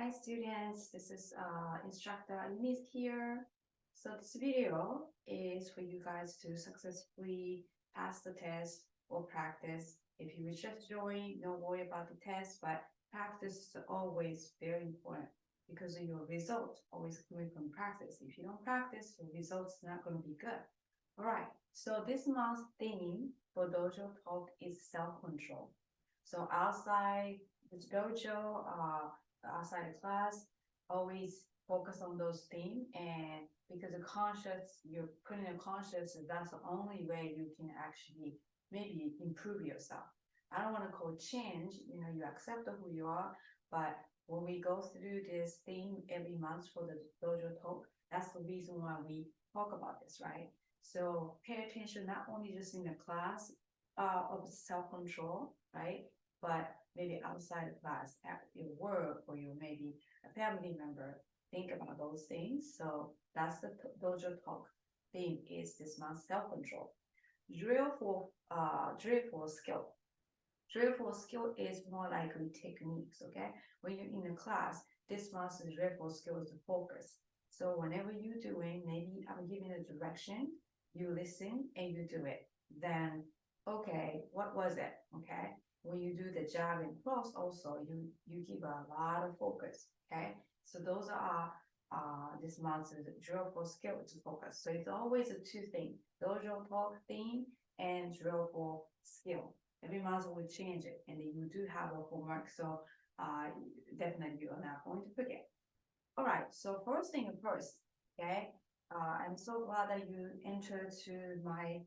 Hi students, this is instructor Ayumi here. So this video is for you guys to successfully pass the test or practice. If you just join, don't worry about the test, but practice is always very important because your results always coming from practice. If you don't practice, your results not going to be good. All right, so this month's theme for Dojo Talk is self-control. So outside this dojo, outside the class, always focus on those things, and because the conscious, you're putting a conscious, that's the only way you can actually maybe improve yourself. I don't want to call change, you accept who you are, but when we go through this theme every month for the dojo talk, that's the reason why we talk about this, right? So pay attention not only just in the class of self-control, right? But maybe outside the class, at your work, or you maybe a family member, think about those things. So that's the dojo talk theme is this month self-control. Drill for skill. Drill for skill is more likely techniques, okay? When you're in a class, this month's drill for skill is the focus. So whenever you're doing, maybe I'm giving a direction, you listen and you do it. Then, okay, what was it? Okay. When you do the jab and cross also, you give a lot of focus, okay? So those are this month's drill for skill to focus. So it's always a two thing, dojo talk theme and drill for skill. Every month we change it, and then you do have a homework, so definitely you're not going to forget. All right, so first thing first, okay? I'm so glad that you entered to my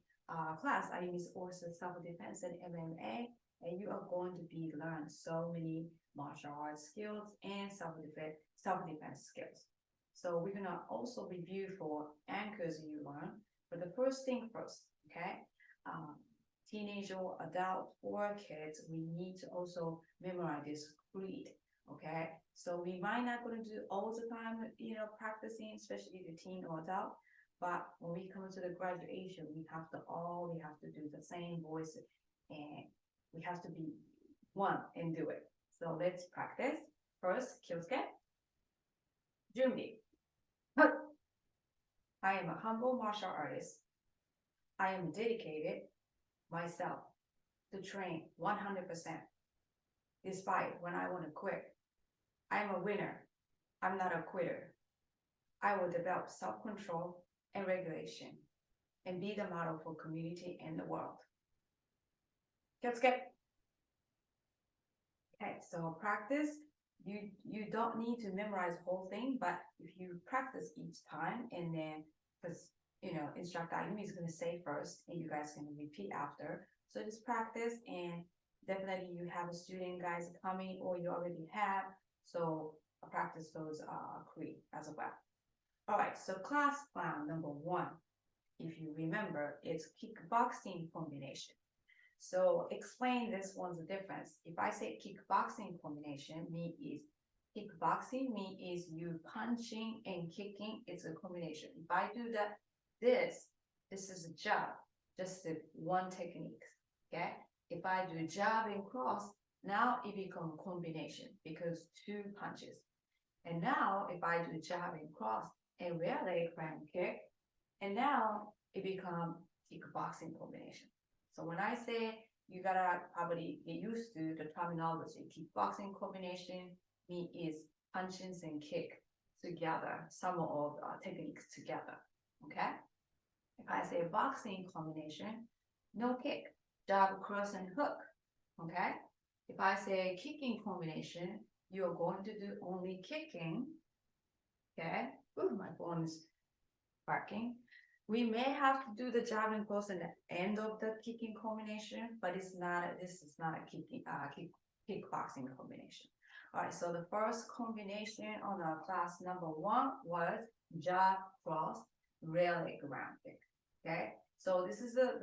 class. Ayumi's oasis self-defense and MMA, and you are going to be learn so many martial arts skills and self-defense skills. So we're gonna also review for anchors you learn. But the first thing first, okay? Teenager, adult, or kids, we need to also memorize this creed. Okay, so we might not going to do all the time, practicing, especially the teen or adult. But when we come to the graduation, we have to do the same voice, and we have to be one and do it. So let's practice. First, Kyosuke. Junbi. I am a humble martial artist. I am dedicated myself to train 100%, despite when I want to quit. I am a winner. I'm not a quitter. I will develop self-control and regulation and be the model for community and the world. Let's get. Okay, so practice. You don't need to memorize the whole thing, but if you practice each time, and then because instructor Ayumi is going to say first, and you guys can repeat after. So just practice, and definitely you have a student guys coming, or you already have. So practice those creed as well. All right, so class plan number 1, if you remember, it's kickboxing combination. So explain this one's the difference. If I say kickboxing combination, kickboxing is you punching and kicking. It's a combination. If I do that, this is a jab, just one technique. Okay. If I do jab and cross, now it becomes combination because 2 punches. And now if I do jab and cross and rear leg cramp kick, and now it becomes kickboxing combination. So when I say, you gotta probably get used to the terminology. Kickboxing combination is punches and kick together, some of techniques together. Okay. If I say boxing combination, no kick, jab, cross, and hook. Okay. If I say kicking combination, you're going to do only kicking. Okay. Ooh, my phone is barking. We may have to do the jab and cross at the end of the kicking combination, but this is not a kickboxing combination. All right, so the first combination on our class number 1 was jab, cross, rear leg ground kick. Okay, so this is the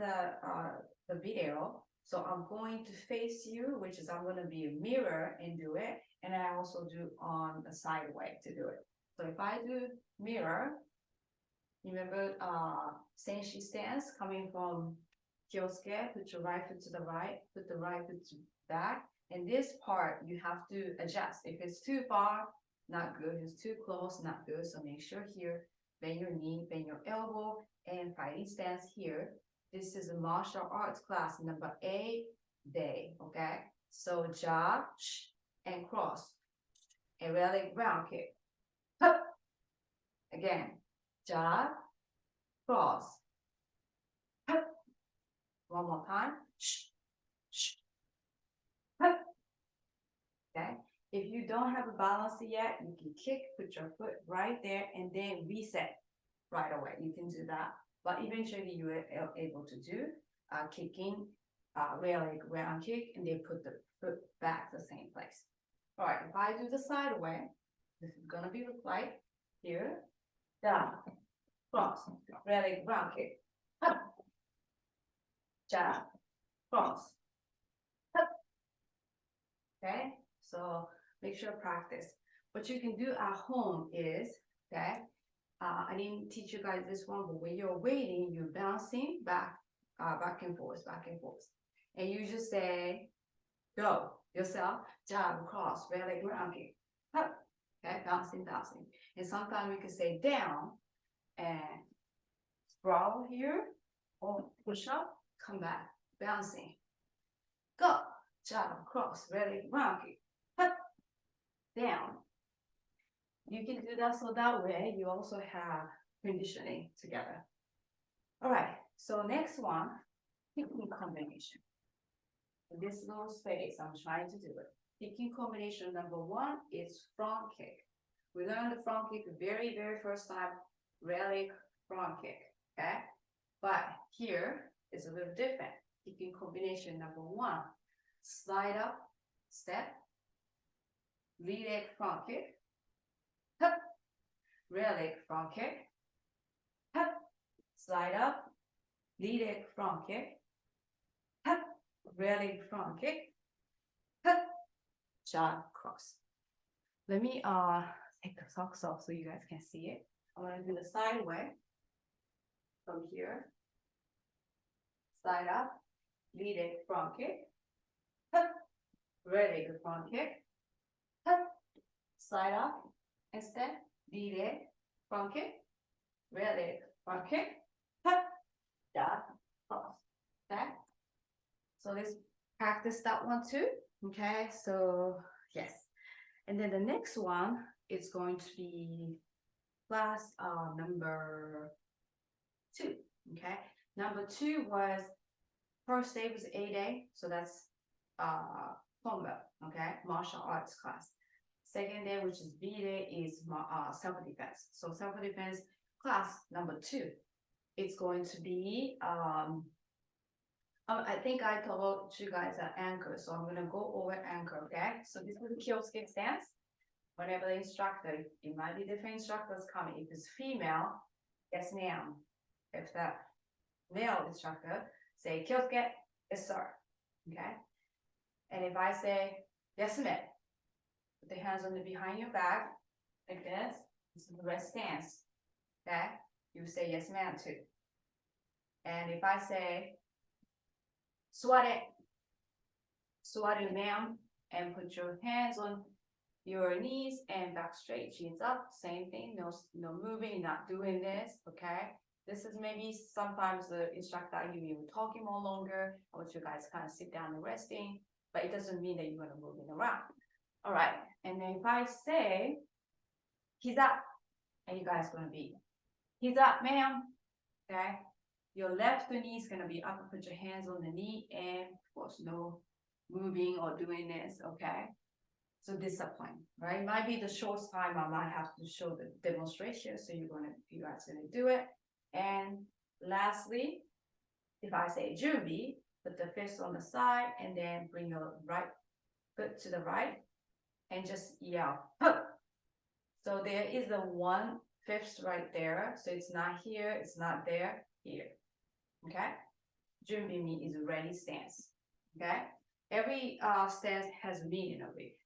video. So I'm going to face you, which is I'm going to be a mirror and do it, and I also do on the side way to do it. So if I do mirror, remember Senshi stance coming from Kyosuke, put your right foot to the right, put the right foot to back. And this part, you have to adjust. If it's too far, not good. It's too close, not good. So make sure here, bend your knee, bend your elbow, and fighting stance here. This is a martial arts class number 8 day, okay? So jab and cross, and really round kick. Hup. Again, jab, cross. Hup. One more time. Hup. Okay. If you don't have a balance yet, you can kick, put your foot right there, and then reset right away. You can do that. But eventually you are able to do kicking, rear leg round kick, and then put the foot back the same place. All right, if I do the side away, this is gonna be look like here, down, cross, rear leg round kick, up, jab, cross, up. Okay, so make sure practice. What you can do at home is, okay, I didn't teach you guys this one, but when you're waiting, you're bouncing back, back and forth, and you just say, go yourself, jab, cross, rear leg round kick, up. Okay, bouncing, bouncing, and sometimes we can say down and sprawl here, or push up, come back, bouncing, go, jab, cross, rear leg round kick, up, down. You can do that so that way you also have conditioning together. All right, so next one, kicking combination. In this little space, I'm trying to do it. Kicking combination number 1 is front kick. We learned the front kick the very, very first time, rear leg front kick, okay? But here is a little different. Kicking combination number 1, slide up, step, lead leg front kick, hup, rear leg front kick, hup, slide up, lead leg front kick, hup, rear leg front kick, hup, jab, cross. Let me take the socks off so you guys can see it. I'm gonna do the side way from here. Slide up, lead leg front kick, hup, rear leg front kick, hup, slide up, and step, lead leg front kick, rear leg front kick, hup, jab, cross. Okay. So let's practice that one too. Okay. So yes. And then the next one is going to be class number 2. Okay. Number 2 was first day was A day, so that's combat, okay, martial arts class. Second day, which is B day, is self-defense. So self-defense class number 2. It's going to be I think I told you guys anchor, so I'm gonna go over anchor, okay? So this is the Kyosuke stance. Whenever the instructor, it might be different instructors coming. If it's female, yes ma'am. If that male instructor say Kyosuke, yes sir, okay? And if I say yes ma'am, put the hands on the behind your back like this. This is the rest stance, okay? You say yes ma'am too. And if I say swat it ma'am, and put your hands on your knees and back straight, chins up, same thing, no moving, not doing this, okay? This is maybe sometimes the instructor Ayumi will talking more longer. I want you guys kind of sit down and resting, but it doesn't mean that you're gonna move it around. All right, and then if I say he's up, and you guys gonna be he's up, ma'am, okay? Your left knee is gonna be up, put your hands on the knee, and of course no moving or doing this, okay? So discipline, right? Might be the short time I might have to show the demonstration, so you guys gonna do it. And lastly, if I say Jubi, put the fist on the side and then bring your right foot to the right and just yell, hup. So there is a 1/5 right there. So it's not here, it's not there, here. Okay? Jubi mean is a ready stance. Okay? Every stance has meaning of it.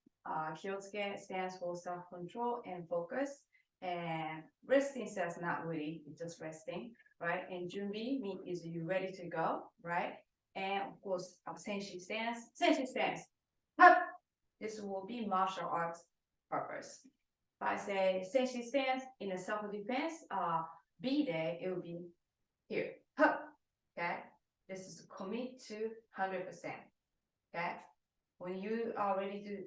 Kyosuke stands for self-control and focus. And resting says not really, it's just resting, right? And Junbi means is you ready to go, right? And of course, Senshi stance, hup! This will be martial arts purpose. If I say sensei stance in a self-defense, B day, it will be here. Huh. Okay. This is commit to 100%. Okay. When you are ready to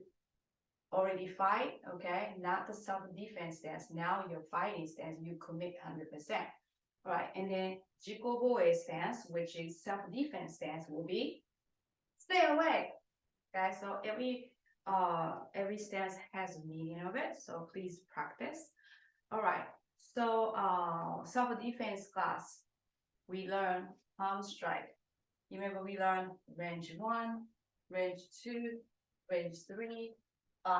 already fight, okay, not the self-defense stance. Now your fighting stance, you commit 100%. All right. And then Jikoboe stance, which is self-defense stance, will be stay away. Okay. So every stance has a meaning of it. So please practice. All right. So self-defense class, we learn palm strike. You remember we learned range 1, range 2, range 3.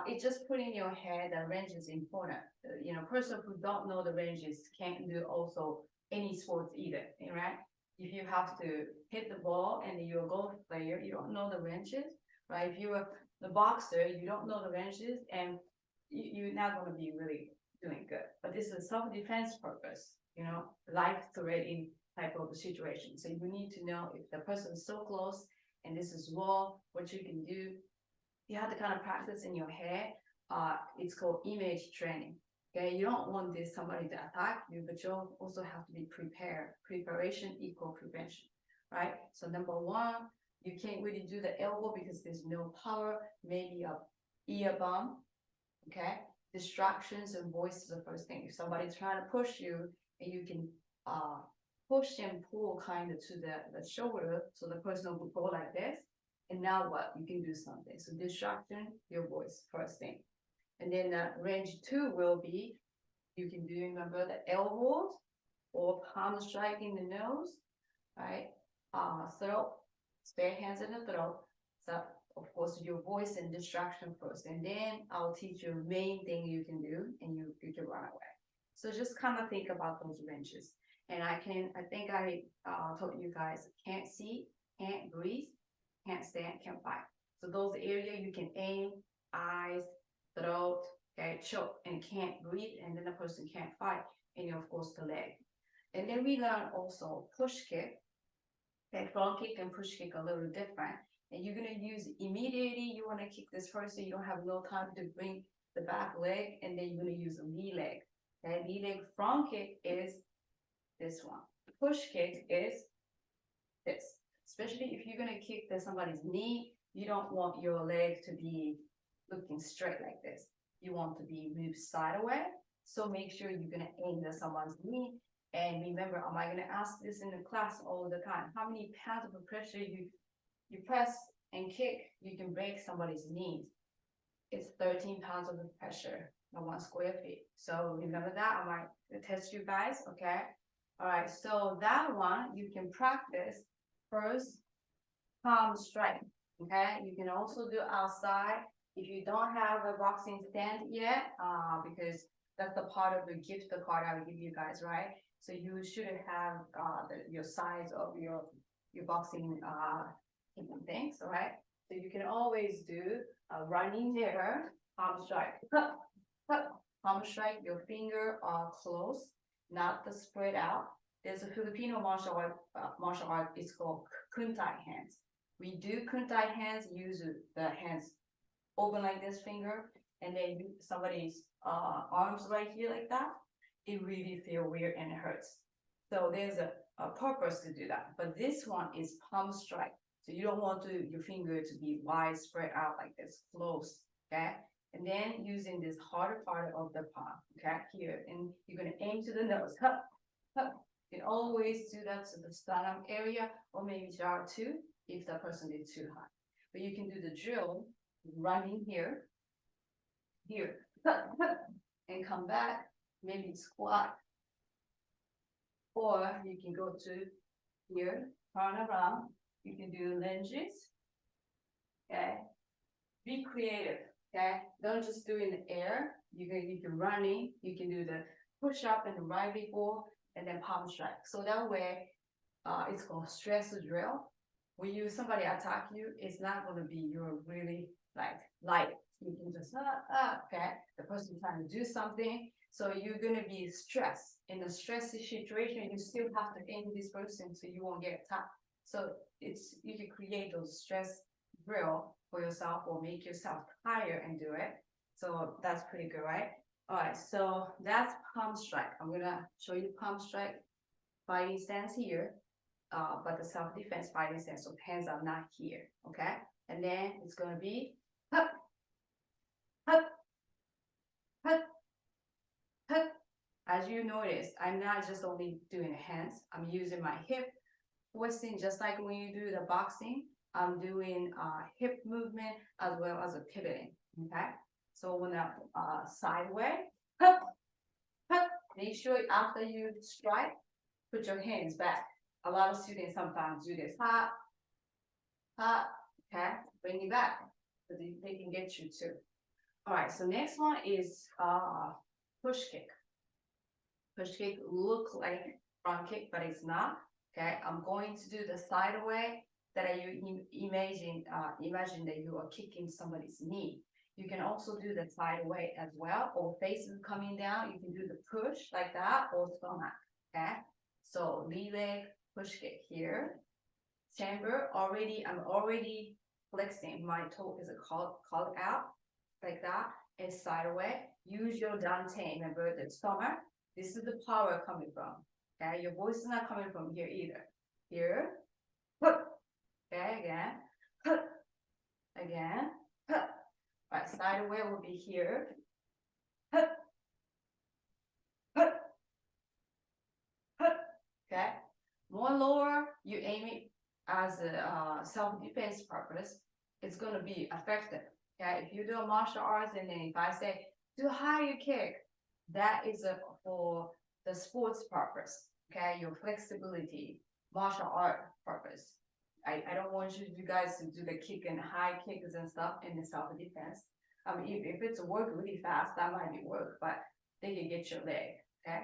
It just put in your head that range is important. Person who don't know the ranges can't do also any sports either, right? If you have to hit the ball and you're a golf player, you don't know the ranges, right? If you're the boxer, you don't know the ranges, and you're not going to be really doing good. But this is self-defense purpose, life-threatening type of situation. So you need to know if the person is so close and this is wall, what you can do. You have to kind of practice in your head. It's called image training. Okay, you don't want somebody to attack you, but you also have to be prepared. Preparation equal prevention, right? So number 1, you can't really do the elbow because there's no power. Maybe a ear bump. Okay, distractions and voice is the first thing. If somebody's trying to push you, and you can push and pull kind of to the shoulder, so the person will go like this. And now what? You can do something. So distraction, your voice, first thing. And then range 2 will be, you can do, remember, the elbows or palm strike in the nose, right? Throat, spare hands in the throat. So of course your voice and distraction first. And then I'll teach you the main thing you can do, and you can run away. So just kind of think about those ranges. And I think I told you guys, can't see, can't breathe, can't stand, can't fight. So those areas you can aim, eyes, throat, okay, choke, and can't breathe, and then the person can't fight, and of course the leg. And then we learn also push kick. Okay, front kick and push kick are a little different. And you're gonna use immediately, you wanna kick this person, you don't have no time to bring the back leg, and then you're gonna use a knee leg. Okay, knee leg front kick is this one. Push kick is this. Especially if you're gonna kick somebody's knee, you don't want your leg to be looking straight like this. You want to be moved sideways. So make sure you're gonna aim at someone's knee. And remember, am I gonna ask this in the class all the time? How many pounds of pressure you press and kick, you can break somebody's knees? It's 13 pounds of pressure on 1 square feet. So remember that. I might test you guys, okay? All right, so that one you can practice first, palm strike, okay? You can also do outside if you don't have a boxing stand yet, because that's the part of the gift card I will give you guys, right? So you should have your size of your boxing things, all right? So you can always do running there, palm strike, palm strike. Your finger are close, not the spread out. There's a Filipino martial art. It's called kuntai hands. We do kuntai hands. Use the hands open like this finger, and then somebody's arms right here like that. It really feels weird and it hurts. So there's a purpose to do that. But this one is palm strike. So you don't want your finger to be wide spread out like this, close, okay? And then using this harder part of the palm, okay, here, and you're gonna aim to the nose, hup, hup. You can always do that to the sternum area, or maybe jar 2 if the person is too high. But you can do the drill, running here, hup, hup, and come back, maybe squat. Or you can go to here, turn around. You can do lunges, okay? Be creative, okay? Don't just do in the air. You can running. You can do the push up and the right before, and then palm strike. So that way, it's called stress drill. When somebody attack you, it's not going to be you're really light. You can just okay. The person trying to do something, so you're going to be stressed. In a stressy situation, you still have to aim this person so you won't get attacked. So you can create those stress drill for yourself or make yourself tired and do it. So that's pretty good, right? All right, so that's palm strike. I'm gonna show you palm strike fighting stance here, but the self-defense fighting stance, so hands are not here, okay? And then it's gonna be hup, hup, hup, hup. As you notice, I'm not just only doing hands, I'm using my hip twisting, just like when you do the boxing. I'm doing hip movement as well as a pivoting, okay? So when sideways, hup, hup. Make sure after you strike, put your hands back. A lot of students sometimes do this, hop, hop, okay? Bring it back, so they can get you too. All right, so next one is push kick. Push kick look like front kick, but it's not. Okay, I'm going to do the sideway that you imagine that you are kicking somebody's knee. You can also do the sideway as well, or faces coming down. You can do the push like that, or stomach. Okay, so knee leg push kick here. Chamber already. I'm already flexing. My toe is called out like that, and sideway. Use your dante. Remember the stomach. This is the power coming from. Okay, your voice is not coming from here either. Here, okay, again, again, right, sideway will be here, okay. More lower, you aim it as a self-defense purpose, it's gonna be effective. Okay, if you do a martial arts and then if I say do higher kick, that is for the sports purpose. Okay, your flexibility, martial art purpose. I don't want you guys to do the kick and high kicks and stuff in the self-defense. I mean, if it's work really fast, that might be work, but they can get your leg. Okay.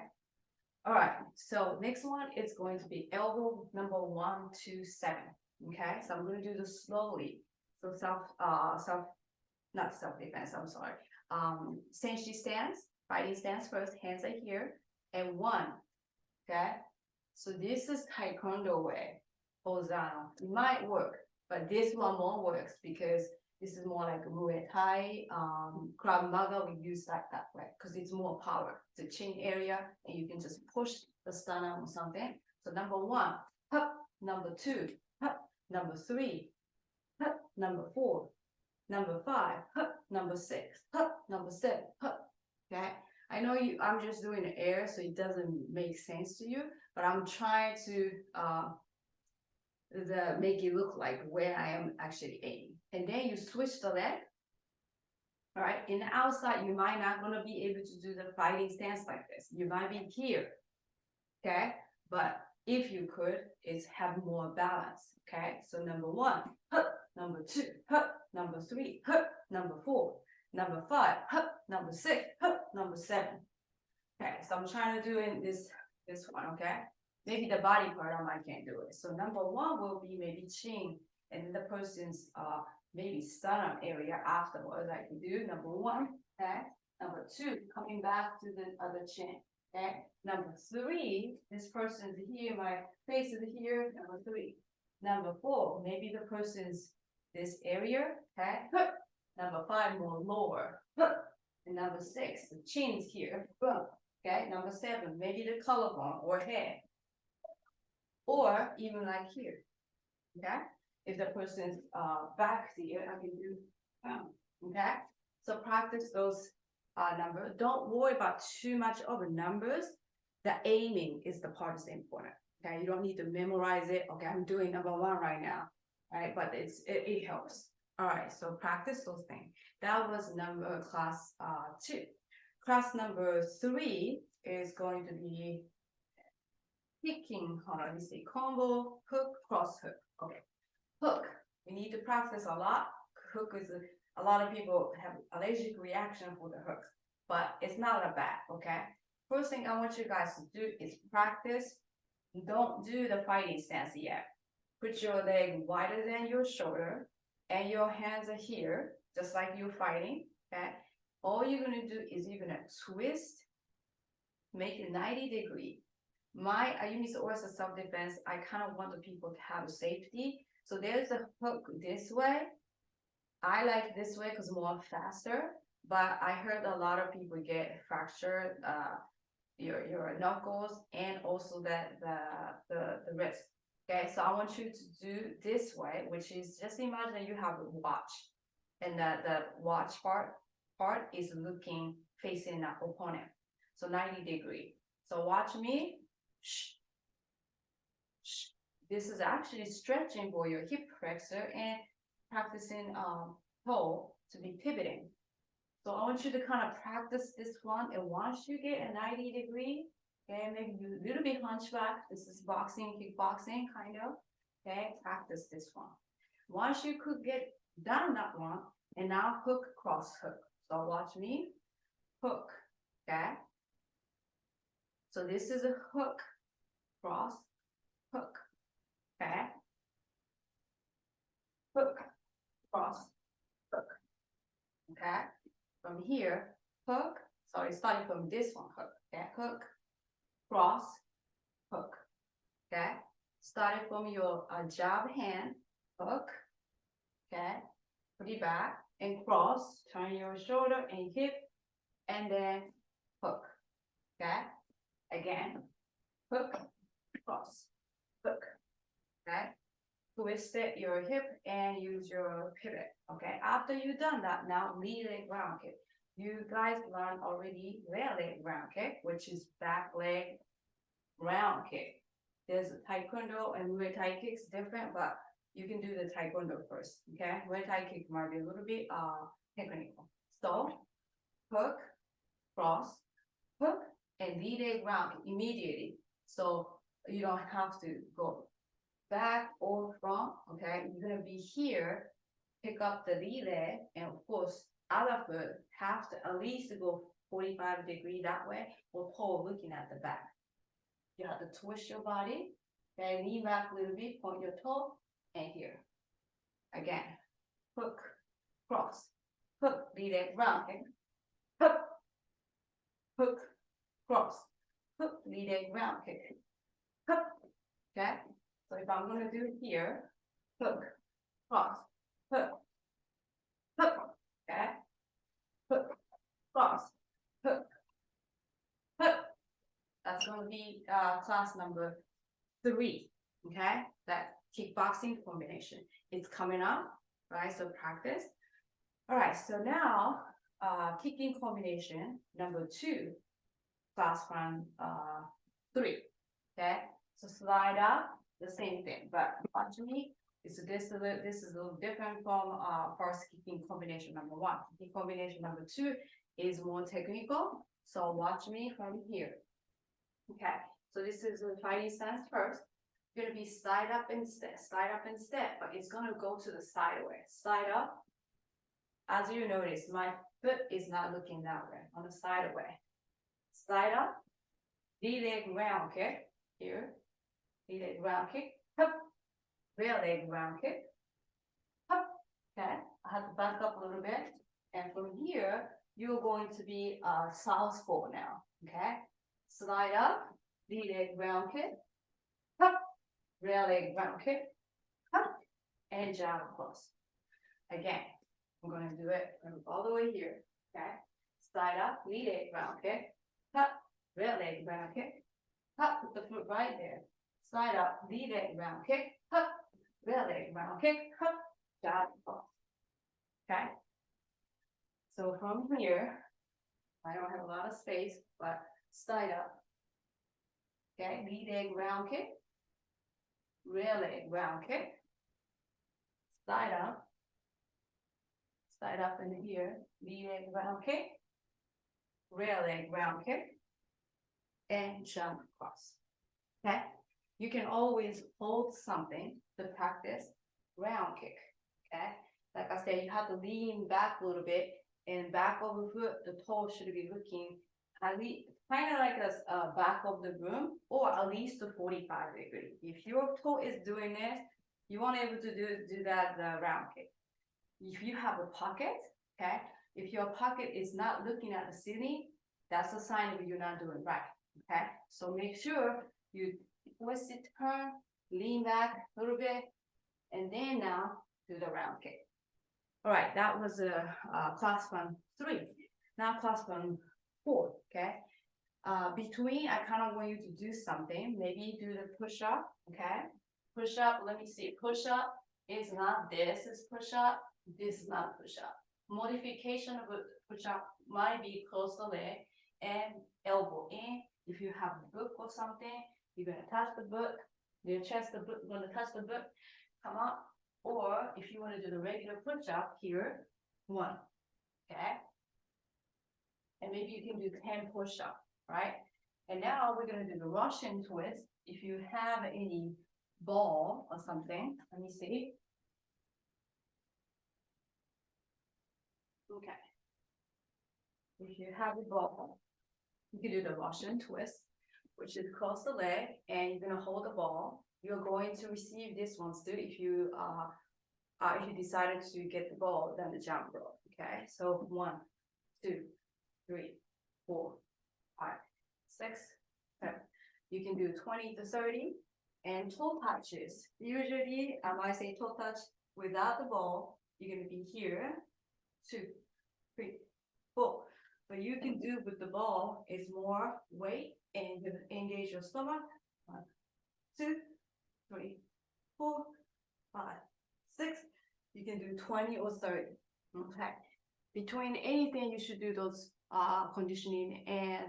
All right. So next one is going to be elbow number 1 to 7. Okay. So I'm going to do this slowly. So not self-defense. I'm sorry. Senshi stance, fighting stance first. Hands are here, and 1. Okay. So this is Taekwondo way. Hosanna. It might work, but this one more works because this is more like Muay Thai, Krav Maga. We use that way because it's more power. It's a chin area, and you can just push the stunner or something. So number 1, hup. Number 2, hup. Number 3, hup. Number 4, number 5, hup. Number 6, hup. Number 7, hup. Okay. I know I'm just doing the air, so it doesn't make sense to you, but I'm trying to make it look like where I am actually aiming. And then you switch the leg. All right, in the outside, you might not gonna be able to do the fighting stance like this. You might be here, okay? But if you could, it's have more balance, okay? So number 1, hup. Number 2, hup. Number 3, hup. Number 4, number 5, hup. Number 6, hup. Number 7. Okay, so I'm trying to do in this one, okay? Maybe the body part I can't do it. So number 1 will be maybe chin, and the person's maybe stomach area afterwards. I can do number 1, okay? Number 2, coming back to the other chin, okay? Number 3, this person's here, my face is here. Number 3, number 4, maybe the person's this area, okay? Number 5, more lower, and number 6, the chin's here, okay? Number 7, maybe the collarbone or head. Or even like here, okay? If the person's back here, I can do, okay? So practice those numbers. Don't worry about too much of the numbers. The aiming is the part that's important, okay? You don't need to memorize it. Okay, I'm doing number 1 right now, right? But it helps. All right, so practice those things. That was class 2. Class number 3 is going to be kicking, hold on, let me see, combo, hook, cross hook. Okay, hook, we need to practice a lot. Hook is, a lot of people have allergic reaction for the hook, but it's not that bad, okay? First thing I want you guys to do is practice. Don't do the fighting stance yet. Put your leg wider than your shoulder, and your hands are here, just like you're fighting, okay? All you're gonna do is you're gonna twist, make it 90 degrees. My Ayumi's oasis self-defense, I kind of want the people to have a safety. So there's a hook this way. I like this way because more faster. but I heard a lot of people get fractured, your knuckles and also the wrist. Okay, so I want you to do this way, which is just imagine you have a watch, and the watch part is looking facing the opponent, so 90-degree. So watch me. Shh, shh. This is actually stretching for your hip flexor and practicing toe to be pivoting. So I want you to kind of practice this one, and once you get a 90-degree, okay, maybe you a little bit hunchback. This is boxing, kickboxing, kind of. Okay, practice this one. Once you could get done that one, and now hook, cross, hook. So watch me, hook, okay? So this is a hook, cross, hook, okay? Hook, cross, hook, okay? From here, hook, sorry, starting from this one, hook, okay? Hook, cross, hook, okay? Starting from your jab hand, hook, okay? Put it back and cross, turn your shoulder and hip, and then hook, okay? Again, hook, cross, hook, okay? Twist it your hip and use your pivot, okay? After you've done that, now lead leg round kick. You guys learned already rear leg round kick, which is back leg round kick. There's taekwondo and Muay Thai kicks different, but you can do the taekwondo first, okay? Muay Thai kick might be a little bit technical. So hook, cross, hook, and lead leg round kick immediately. So you don't have to go back or front, okay? You're gonna be here, pick up the lead leg, and of course, other foot have to at least go 45-degree that way, or toe looking at the back. You have to twist your body, okay? Lean back a little bit, point your toe, and here. Again, hook, cross, hook, lead leg round, okay? Hook, hook, cross, hook, lead leg round, okay? Hook, okay? So if I'm gonna do it here, hook, cross, hook, hook, okay? Hook, cross, hook, hook. That's gonna be class number 3, okay? That kickboxing combination. It's coming up, right? So practice. All right, so now kicking combination number 2, class from 3, okay? So slide up, the same thing, but watch me. This is a little different from first kicking combination number 1. Kicking combination number 2 is more technical. So watch me from here. Okay, so this is the fighting stance first. You're gonna be slide up and step, but it's gonna go to the sideway. Slide up. As you notice, my foot is not looking that way, on the sideway. Slide up, lead leg round kick, here. Lead leg round kick, hop, rear leg round kick, hop, okay? I have to back up a little bit. And from here, you're going to be southpaw now, okay? Slide up, lead leg round kick, hop, rear leg round kick, hop, and jab across. Again, I'm going to do it all the way here, okay? Slide up, lead leg round kick, hop, rear leg round kick, hop, put the foot right there. Slide up, lead leg round kick, hop, rear leg round kick, hop, jab across. Okay? So from here, I don't have a lot of space, but slide up. Okay, lead leg round kick, rear leg round kick, slide up in here, lead leg round kick, rear leg round kick, and jump across. Okay, you can always hold something to practice round kick. Okay, like I said, you have to lean back a little bit, and back of the foot, the toe should be looking at least kind of like a back of the room, or at least a 45-degree. If your toe is doing this, you won't able to do that round kick. If you have a pocket, okay, if your pocket is not looking at the ceiling, that's a sign that you're not doing right. Okay, so make sure you twist it, turn, lean back a little bit, and then now do the round kick. All right, that was class 1-3. Now class 1-4, okay? Between, I kind of want you to do something. Maybe do the push-up, okay? Push-up, let me see. Push-up is not this is push-up. This is not push-up. Modification of a push-up might be close the leg and elbow in. If you have a book or something, you're gonna touch the book. Your chest, the book, gonna touch the book, come up. Or if you want to do the regular push-up here, 1, okay? And maybe you can do 10 push-up, right? And now we're gonna do the Russian twist. If you have any ball or something, let me see. Okay. If you have a ball, you can do the Russian twist, which is cross the leg, and you're gonna hold the ball. You're going to receive this one still if you decided to get the ball, then the jump rope. Okay, so 1, 2, 3, 4, 5, 6, 7. You can do 20 to 30 and toe touches. Usually, I might say toe touch without the ball. You're gonna be here, 2, 3, 4. But you can do with the ball is more weight and you engage your stomach. 1, 2, 3, 4, 5, 6. You can do 20 or 30. Okay. Between anything, you should do those conditioning and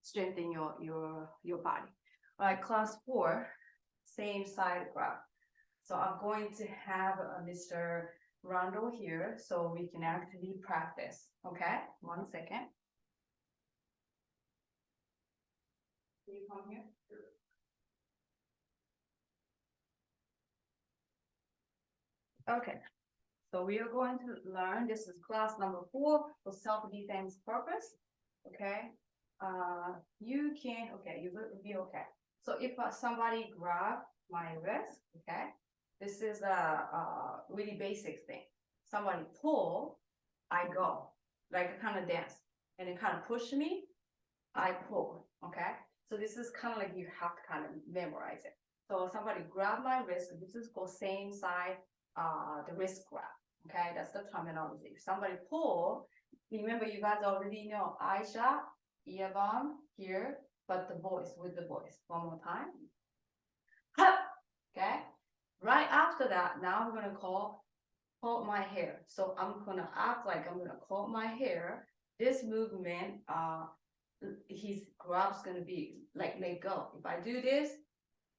strengthen your body. All right, class 4, same side grab. So I'm going to have Mr. Rondo here so we can actually practice. Okay, 1 second. Can you come here? Okay, so we are going to learn, this is class number 4 for self-defense purpose, okay? You can, okay, you will be okay. So if somebody grab my wrist, okay, this is a really basic thing. Somebody pull, I go, like a kind of dance, and it kind of push me, I pull, okay? So this is kind of like you have to kind of memorize it. So somebody grab my wrist, this is called same side, the wrist grab, okay? That's the terminology. If somebody pull, remember you guys already know Aisha, Yavam here, but the voice, with the voice. One more time. Okay? Right after that, now I'm gonna hold my hair. So I'm gonna act like I'm gonna hold my hair. This movement, his grab's gonna be like let go. If I do this,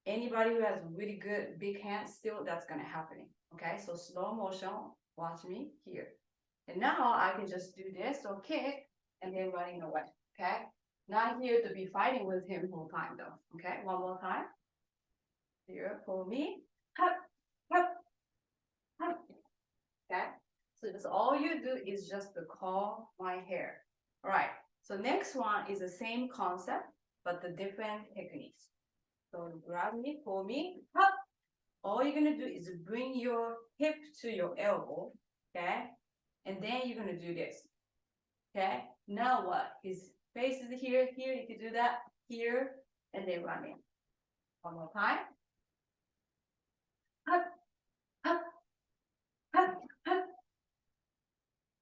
anybody who has really good big hands, still that's gonna happen. Okay, so slow motion, watch me here. And now I can just do this or kick and then running away. Okay, not here to be fighting with him the whole time though. Okay, one more time. Here, pull me. Hup, hup, hup. Okay, so that's all you do is just to call my hair. All right, so next one is the same concept, but the different techniques. So grab me, pull me, hup. All you're gonna do is bring your hip to your elbow, okay? And then you're gonna do this, okay? Now what? His face is here, here, you can do that, here, and then run in. One more time. Hup, hup, hup, hup.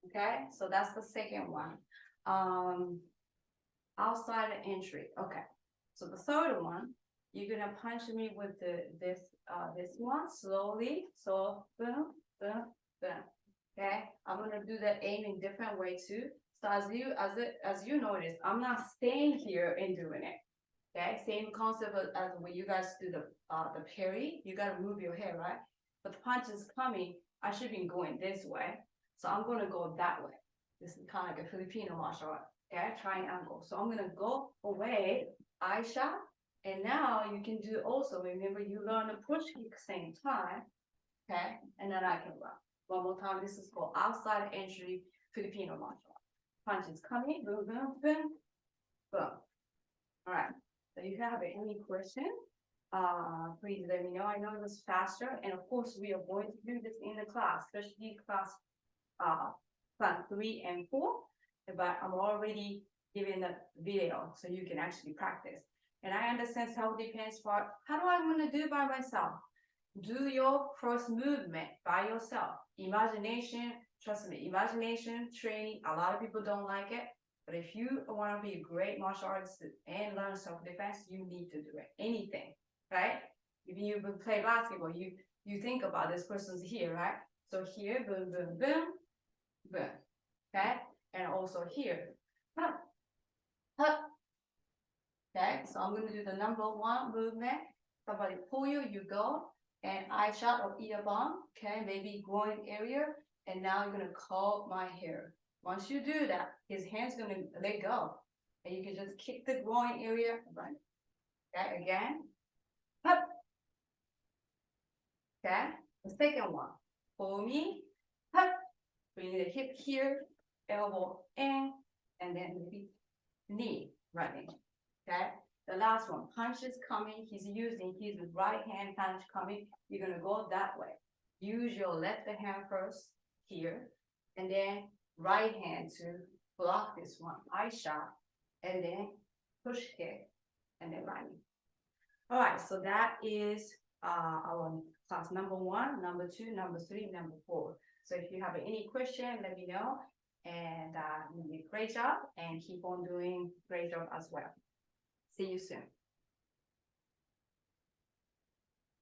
Okay, so that's the second one. Outside entry, okay. So the third one, you're gonna punch me with this one slowly. So boom, boom, boom. Okay, I'm gonna do that aim in different way too. So as you notice, I'm not staying here and doing it. Okay, same concept as when you guys do the parry. You gotta move your head, right? But the punch is coming. I should be going this way, so I'm gonna go that way. This is kind of like a Filipino martial art. Okay, triangle. So I'm gonna go away, Aisha. And now you can do also, remember you learn a push kick same time, okay? And then I can run. One more time, this is called outside entry Filipino martial art. Punch is coming, boom, boom, boom, boom. All right, so if you have any question, please let me know. I know it was faster, and of course we are going to do this in the class, especially class 3 and 4, but I'm already giving the video so you can actually practice. And I understand self-defense part. How do I want to do by myself? Do your first movement by yourself. imagination, trust me, imagination training, a lot of people don't like it. But if you want to be a great martial artist and learn self-defense, you need to do it. Anything, right? If you play basketball, you think about this person's here, right? So here, boom, boom, boom, boom, okay? And also here, huh, huh. Okay, so I'm going to do the number one movement. Somebody pull you, you go, and I shot or eat a bomb, okay, maybe groin area, and now you're going to curl my hair. Once you do that, his hand's going to let go, and you can just kick the groin area, right? Okay, again, up. Okay, the second one, pull me, up. Bring the hip here, elbow in, and then maybe knee running. Okay, the last one, punch is coming. He's using his right hand punch coming. You're gonna go that way. Use your left hand first here, and then right hand to block this one. I shot, and then push kick, and then running. All right, so that is our class number 1, number 2, number 3, number 4. So if you have any question, let me know. And you did a great job, and keep on doing great job as well. See you soon.